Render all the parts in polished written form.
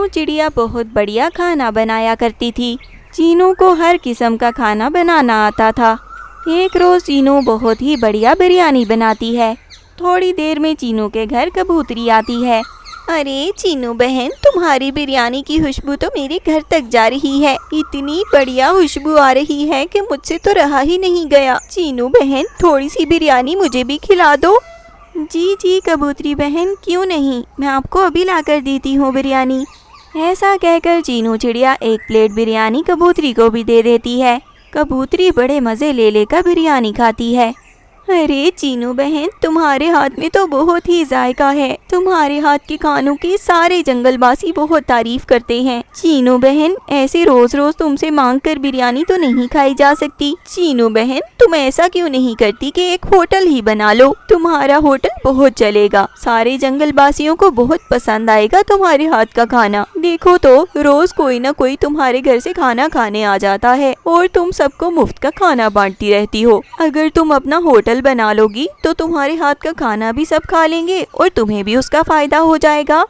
चीनू चिड़िया बहुत बढ़िया खाना बनाया करती थी। चीनू को हर किस्म का खाना बनाना आता था। एक रोज़ चीनू बहुत ही बढ़िया बिरयानी बनाती है। थोड़ी देर में चीनू के घर कबूतरी आती है। अरे चीनू बहन, तुम्हारी बिरयानी की खुशबू तो मेरे घर तक जा रही है। इतनी बढ़िया खुशबू आ रही है कि मुझसे तो रहा ही नहीं गया। चीनू बहन, थोड़ी सी बिरयानी मुझे भी खिला दो। जी जी कबूतरी बहन, क्यों नहीं, मैं आपको अभी लाकर देती हूँ बिरयानी। ऐसा कहकर चीनू चिड़िया एक प्लेट बिरयानी कबूतरी को भी दे देती है। कबूतरी बड़े मज़े ले लेकर बिरयानी खाती है। अरे चीनू बहन, तुम्हारे हाथ में तो बहुत ही जायका है। तुम्हारे हाथ के खानों की सारे जंगलवासी बहुत तारीफ करते हैं। चीनू बहन, ऐसे रोज रोज तुमसे मांग कर बिरयानी तो नहीं खाई जा सकती। चीनू बहन, तुम ऐसा क्यों नहीं करती कि एक होटल ही बना लो। तुम्हारा होटल बहुत चलेगा, सारे जंगलवासियों को बहुत पसंद आएगा तुम्हारे हाथ का खाना। देखो तो रोज कोई ना कोई तुम्हारे घर से खाना खाने आ जाता है और तुम सबको मुफ्त का खाना बांटती रहती हो। अगर तुम अपना होटल बना लोगी तो तुम्हारे हाथ का खाना भी सब खा लेंगे और तुम्हें भी उसका फायदा हो जाएगा।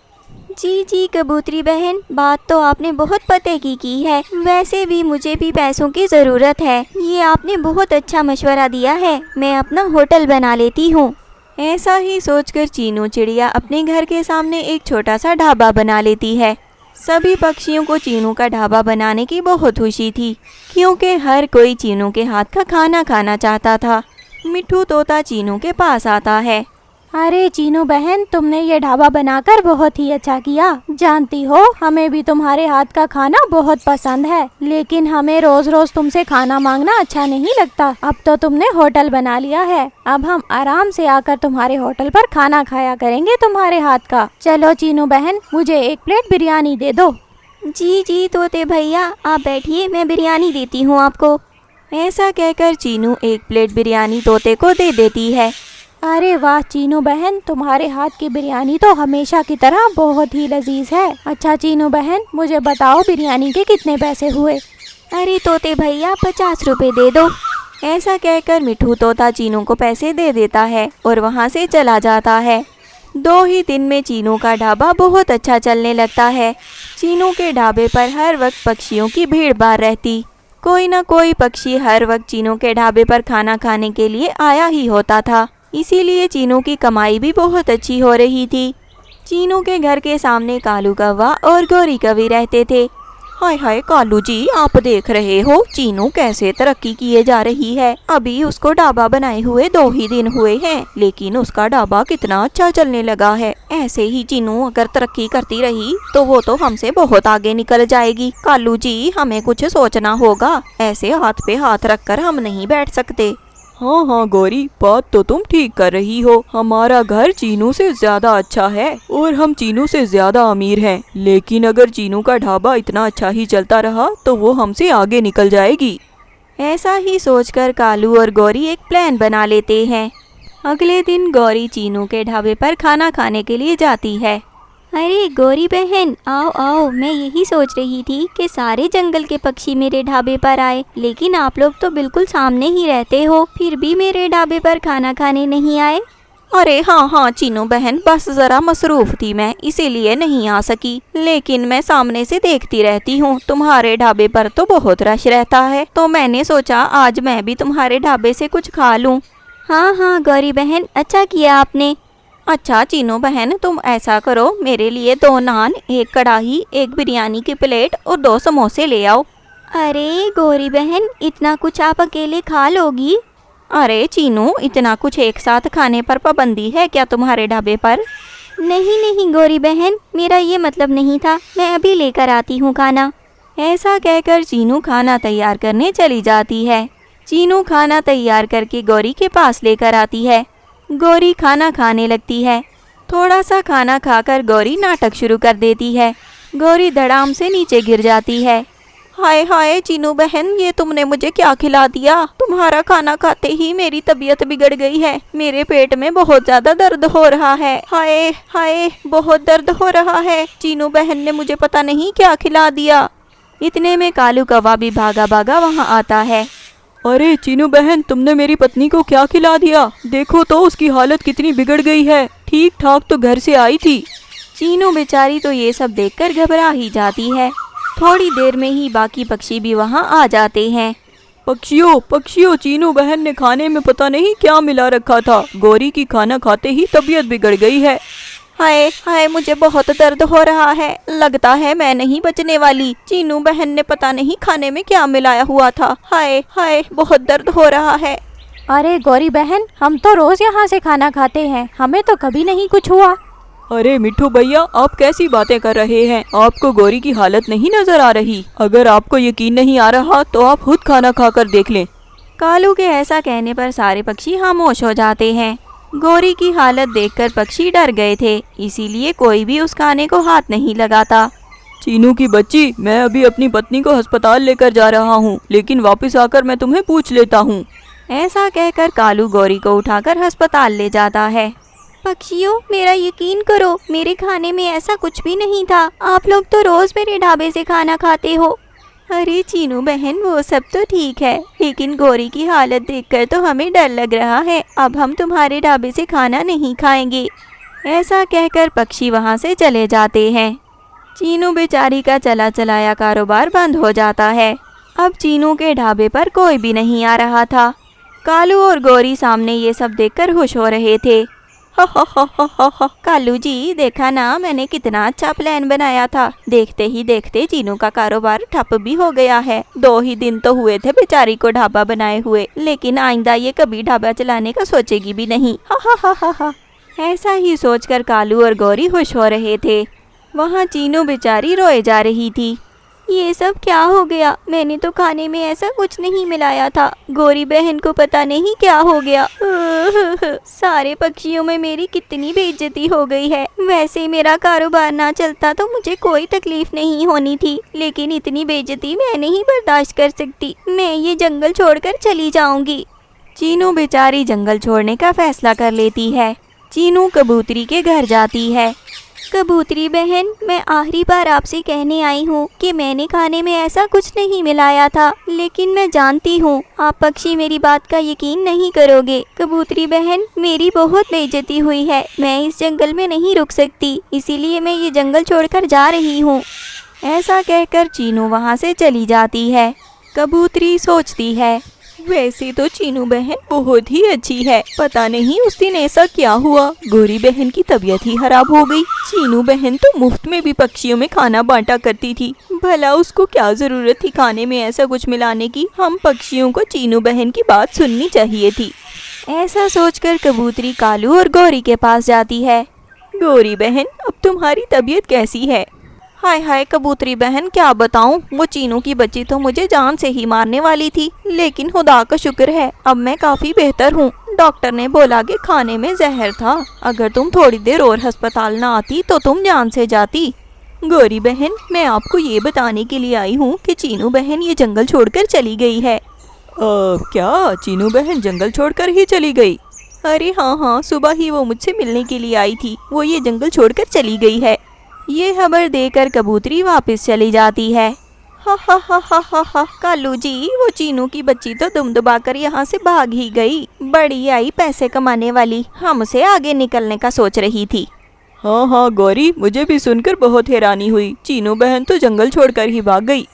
जी जी कबूतरी बहन, बात तो आपने बहुत पते की है। वैसे भी मुझे भी पैसों की ज़रूरत है। ये आपने बहुत अच्छा मशवरा दिया है। मैं अपना होटल बना लेती हूँ। ऐसा ही सोचकर चीनू चिड़िया अपने घर के सामने एक छोटा सा ढाबा बना लेती है। सभी पक्षियों को चीनू का ढाबा बनाने की बहुत खुशी थी, क्योंकि हर कोई चीनू के हाथ का खाना खाना चाहता था। मिट्ठू तोता चीनू के पास आता है। अरे चीनू बहन, तुमने ये ढाबा बनाकर बहुत ही अच्छा किया। जानती हो, हमें भी तुम्हारे हाथ का खाना बहुत पसंद है, लेकिन हमें रोज रोज तुमसे खाना मांगना अच्छा नहीं लगता। अब तो तुमने होटल बना लिया है, अब हम आराम से आकर तुम्हारे होटल पर खाना खाया करेंगे तुम्हारे हाथ का। चलो चीनू बहन, मुझे एक प्लेट बिरयानी दे दो। जी जी तोते भैया, आप बैठिए, मैं बिरयानी देती हूँ आपको। ऐसा कहकर चीनू एक प्लेट बिरयानी तोते को दे देती है। अरे वाह चीनू बहन, तुम्हारे हाथ की बिरयानी तो हमेशा की तरह बहुत ही लजीज है। अच्छा चीनू बहन, मुझे बताओ बिरयानी के कितने पैसे हुए। अरे तोते भैया, 50 रुपए दे दो। ऐसा कहकर मिट्ठू तोता चीनू को पैसे दे देता है और वहाँ से चला जाता है। 2 ही दिन में चीनू का ढाबा बहुत अच्छा चलने लगता है। चीनू के ढाबे पर हर वक्त पक्षियों की भीड़ भाड़ रहती। कोई ना कोई पक्षी हर वक्त चीनू के ढाबे पर खाना खाने के लिए आया ही होता था। इसीलिए चीनू की कमाई भी बहुत अच्छी हो रही थी। चीनू के घर के सामने कालू कौवा और गौरी कवि रहते थे। हाय हाय कालू जी, आप देख रहे हो चीनू कैसे तरक्की किए जा रही है। अभी उसको ढाबा बनाए हुए 2 ही दिन हुए हैं, लेकिन उसका ढाबा कितना अच्छा चलने लगा है। ऐसे ही चीनू अगर तरक्की करती रही तो वो तो हमसे बहुत आगे निकल जाएगी। कालू जी, हमें कुछ सोचना होगा, ऐसे हाथ पे हाथ रखकर हम नहीं बैठ सकते। हाँ हाँ गौरी, बात तो तुम ठीक कर रही हो। हमारा घर चीनू से ज्यादा अच्छा है और हम चीनू से ज्यादा अमीर हैं, लेकिन अगर चीनू का ढाबा इतना अच्छा ही चलता रहा तो वो हमसे आगे निकल जाएगी। ऐसा ही सोचकर कालू और गौरी एक प्लान बना लेते हैं। अगले दिन गौरी चीनू के ढाबे पर खाना खाने के लिए जाती है। अरे गौरी बहन, आओ आओ, मैं यही सोच रही थी कि सारे जंगल के पक्षी मेरे ढाबे पर आए, लेकिन आप लोग तो बिल्कुल सामने ही रहते हो, फिर भी मेरे ढाबे पर खाना खाने नहीं आए। अरे हाँ हाँ चीनू बहन, बस ज़रा मसरूफ़ थी मैं, इसीलिए नहीं आ सकी। लेकिन मैं सामने से देखती रहती हूँ, तुम्हारे ढाबे पर तो बहुत रश रहता है, तो मैंने सोचा आज मैं भी तुम्हारे ढाबे से कुछ खा लूँ। हाँ हाँ गौरी बहन, अच्छा किया आपने। अच्छा चीनू बहन, तुम ऐसा करो, मेरे लिए 2 नान, 1 कढ़ाई, 1 बिरयानी की प्लेट और 2 समोसे ले आओ। अरे गौरी बहन, इतना कुछ आप अकेले खा लोगी? अरे चीनू, इतना कुछ एक साथ खाने पर पाबंदी है क्या तुम्हारे ढाबे पर? नहीं नहीं गौरी बहन, मेरा ये मतलब नहीं था, मैं अभी लेकर आती हूँ खाना। ऐसा कहकर चीनू खाना तैयार करने चली जाती है। चीनू खाना तैयार करके गौरी के पास लेकर आती है। गौरी खाना खाने लगती है। थोड़ा सा खाना खाकर गौरी नाटक शुरू कर देती है। गौरी धड़ाम से नीचे गिर जाती है। हाय हाय चीनू बहन, ये तुमने मुझे क्या खिला दिया? तुम्हारा खाना खाते ही मेरी तबीयत बिगड़ गई है। मेरे पेट में बहुत ज्यादा दर्द हो रहा है। हाय हाय, बहुत दर्द हो रहा है। चीनू बहन ने मुझे पता नहीं क्या खिला दिया। इतने में कालू कौवा भी भागा भागा वहाँ आता है। अरे चीनू बहन, तुमने मेरी पत्नी को क्या खिला दिया? देखो तो उसकी हालत कितनी बिगड़ गई है। ठीक ठाक तो घर से आई थी। चीनू बेचारी तो ये सब देखकर घबरा ही जाती है। थोड़ी देर में ही बाकी पक्षी भी वहाँ आ जाते हैं। पक्षियों पक्षियों, चीनू बहन ने खाने में पता नहीं क्या मिला रखा था। गौरी की खाना खाते ही तबीयत बिगड़ गई है। हाय हाय, मुझे बहुत दर्द हो रहा है। लगता है मैं नहीं बचने वाली। चीनू बहन ने पता नहीं खाने में क्या मिलाया हुआ था। हाय हाय, बहुत दर्द हो रहा है। अरे गौरी बहन, हम तो रोज यहाँ से खाना खाते हैं, हमें तो कभी नहीं कुछ हुआ। अरे मिठू भैया, आप कैसी बातें कर रहे हैं? आपको गौरी की हालत नहीं नजर आ रही? अगर आपको यकीन नहीं आ रहा तो आप खुद खाना खाकर देख लें। कालू के ऐसा कहने पर सारे पक्षी खामोश हो जाते हैं। गौरी की हालत देखकर पक्षी डर गए थे, इसीलिए कोई भी उस खाने को हाथ नहीं लगाता। चीनू की बच्ची, मैं अभी अपनी पत्नी को अस्पताल लेकर जा रहा हूँ, लेकिन वापस आकर मैं तुम्हें पूछ लेता हूँ। ऐसा कहकर कालू गौरी को उठाकर अस्पताल ले जाता है। पक्षियों, मेरा यकीन करो, मेरे खाने में ऐसा कुछ भी नहीं था। आप लोग तो रोज मेरे ढाबे से खाना खाते हो। अरे चीनू बहन, वो सब तो ठीक है, लेकिन गौरी की हालत देखकर तो हमें डर लग रहा है। अब हम तुम्हारे ढाबे से खाना नहीं खाएंगे। ऐसा कहकर पक्षी वहाँ से चले जाते हैं। चीनू बेचारी का चला चलाया कारोबार बंद हो जाता है। अब चीनू के ढाबे पर कोई भी नहीं आ रहा था। कालू और गौरी सामने ये सब देखकर खुश हो रहे थे। कालू जी, देखा ना, मैंने कितना अच्छा प्लान बनाया था। देखते ही देखते चीनू का कारोबार ठप भी हो गया है। 2 ही दिन तो हुए थे बेचारी को ढाबा बनाए हुए, लेकिन आइंदा ये कभी ढाबा चलाने का सोचेगी भी नहीं। ऐसा ही सोचकर कालू और गौरी खुश हो रहे थे। वहाँ चीनू बेचारी रोए जा रही थी। ये सब क्या हो गया? मैंने तो खाने में ऐसा कुछ नहीं मिलाया था। गौरी बहन को पता नहीं क्या हो गया। सारे पक्षियों में मेरी कितनी बेइज्जती हो गई है। वैसे मेरा कारोबार ना चलता तो मुझे कोई तकलीफ नहीं होनी थी, लेकिन इतनी बेइज्जती मैं नहीं बर्दाश्त कर सकती। मैं ये जंगल छोड़कर चली जाऊंगी। चीनू बेचारी जंगल छोड़ने का फैसला कर लेती है। चीनू कबूतरी के घर जाती है। कबूतरी बहन, मैं आखिरी बार आपसे कहने आई हूँ कि मैंने खाने में ऐसा कुछ नहीं मिलाया था, लेकिन मैं जानती हूँ आप पक्षी मेरी बात का यकीन नहीं करोगे। कबूतरी बहन, मेरी बहुत बेइज्जती हुई है। मैं इस जंगल में नहीं रुक सकती, इसीलिए मैं ये जंगल छोड़कर जा रही हूँ। ऐसा कहकर चीनू वहाँ से चली जाती है। कबूतरी सोचती है, वैसे तो चीनू बहन बहुत ही अच्छी है। पता नहीं उस दिन ऐसा क्या हुआ, गौरी बहन की तबीयत ही खराब हो गई। चीनू बहन तो मुफ्त में भी पक्षियों में खाना बांटा करती थी। भला उसको क्या जरूरत थी खाने में ऐसा कुछ मिलाने की? हम पक्षियों को चीनू बहन की बात सुननी चाहिए थी। ऐसा सोचकर कबूतरी कालू और गौरी के पास जाती है। गौरी बहन, अब तुम्हारी तबीयत कैसी है? हाय हाय कबूतरी बहन, क्या बताऊं, वो चीनू की बच्ची तो मुझे जान से ही मारने वाली थी, लेकिन खुदा का शुक्र है अब मैं काफी बेहतर हूँ। डॉक्टर ने बोला कि खाने में जहर था। अगर तुम थोड़ी देर और अस्पताल ना आती तो तुम जान से जाती। गौरी बहन, मैं आपको ये बताने के लिए आई हूँ कि चीनू बहन ये जंगल छोड़कर चली गई है। क्या चीनू बहन जंगल छोड़कर ही चली गई? अरे हाँ, सुबह ही वो मुझसे मिलने के लिए आई थी। वो ये जंगल छोड़कर चली गई है। ये खबर देकर कबूतरी वापस चली जाती है। हा, कालू जी, वो चीनू की बच्ची तो दुम दबाकर यहाँ से भाग ही गई। बड़ी आई पैसे कमाने वाली, हमसे आगे निकलने का सोच रही थी। हाँ गौरी, मुझे भी सुनकर बहुत हैरानी हुई। चीनू बहन तो जंगल छोड़कर ही भाग गई।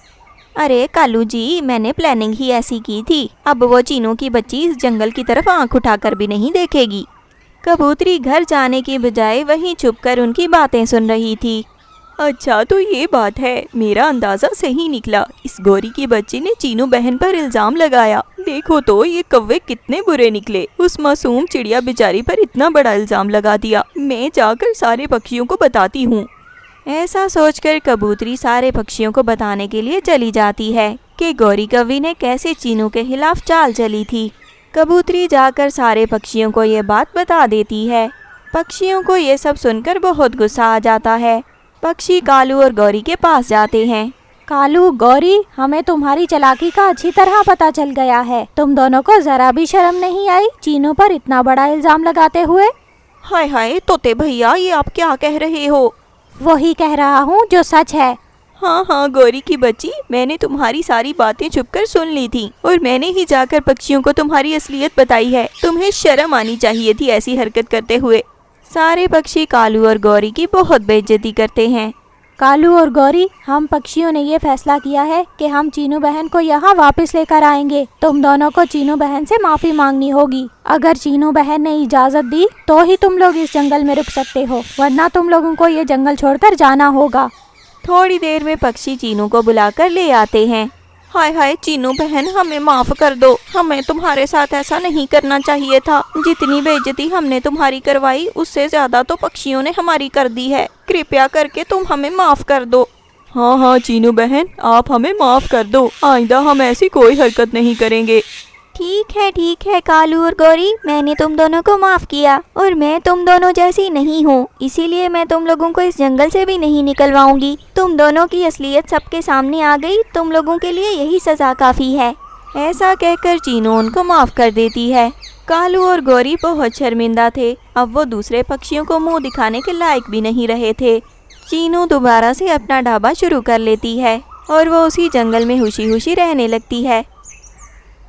अरे कालू जी, मैंने प्लानिंग ही ऐसी की थी। अब वो चीनू की बच्ची इस जंगल की तरफ आंख उठाकर भी नहीं देखेगी। कबूतरी घर जाने की बजाय वहीं छुपकर उनकी बातें सुन रही थी। अच्छा, तो ये बात है, मेरा अंदाजा सही निकला। इस गौरी की बच्ची ने चीनू बहन पर इल्जाम लगाया। देखो तो ये कौवे कितने बुरे निकले। उस मासूम चिड़िया बेचारी पर इतना बड़ा इल्जाम लगा दिया। मैं जाकर सारे पक्षियों को बताती हूँ। ऐसा सोचकर कबूतरी सारे पक्षियों को बताने के लिए चली जाती है कि गौरी कौवी ने कैसे चीनू के खिलाफ चाल चली थी। कबूतरी जाकर सारे पक्षियों को ये बात बता देती है। पक्षियों को ये सब सुनकर बहुत गुस्सा आ जाता है। पक्षी कालू और गौरी के पास जाते हैं। कालू, गौरी, हमें तुम्हारी चालाकी का अच्छी तरह पता चल गया है। तुम दोनों को जरा भी शर्म नहीं आई चीनू पर इतना बड़ा इल्जाम लगाते हुए? हाय हाय तोते भैया, ये आप क्या कह रहे हो? वही कह रहा हूँ जो सच है। हाँ गौरी की बच्ची, मैंने तुम्हारी सारी बातें छुपकर सुन ली थी और मैंने ही जाकर पक्षियों को तुम्हारी असलियत बताई है। तुम्हें शर्म आनी चाहिए थी ऐसी हरकत करते हुए। सारे पक्षी कालू और गौरी की बहुत बेइज्जती करते हैं। कालू और गौरी, हम पक्षियों ने ये फैसला किया है कि हम चीनू बहन को यहाँ वापस लेकर आएंगे। तुम दोनों को चीनू बहन से माफी मांगनी होगी। अगर चीनू बहन ने इजाजत दी तो ही तुम लोग इस जंगल में रुक सकते हो, वरना तुम लोगों को ये जंगल छोड़कर जाना होगा। थोड़ी देर में पक्षी चीनू को बुलाकर ले आते हैं। हाय हाय चीनू बहन, हमें माफ कर दो, हमें तुम्हारे साथ ऐसा नहीं करना चाहिए था। जितनी बेइज्जती हमने तुम्हारी करवाई उससे ज्यादा तो पक्षियों ने हमारी कर दी है। कृपया करके तुम हमें माफ कर दो। हाँ हाँ चीनू बहन, आप हमें माफ कर दो। आइंदा हम ऐसी कोई हरकत नहीं करेंगे। ठीक है कालू और गौरी, मैंने तुम दोनों को माफ किया और मैं तुम दोनों जैसी नहीं हूँ, इसीलिए मैं तुम लोगों को इस जंगल से भी नहीं निकलवाऊंगी। तुम दोनों की असलियत सबके सामने आ गई, तुम लोगों के लिए यही सजा काफी है। ऐसा कहकर चीनू उनको माफ कर देती है। कालू और गौरी बहुत शर्मिंदा थे, अब वो दूसरे पक्षियों को मुंह दिखाने के लायक भी नहीं रहे थे। चीनू दोबारा से अपना ढाबा शुरू कर लेती है और वो उसी जंगल में खुशी खुशी रहने लगती है।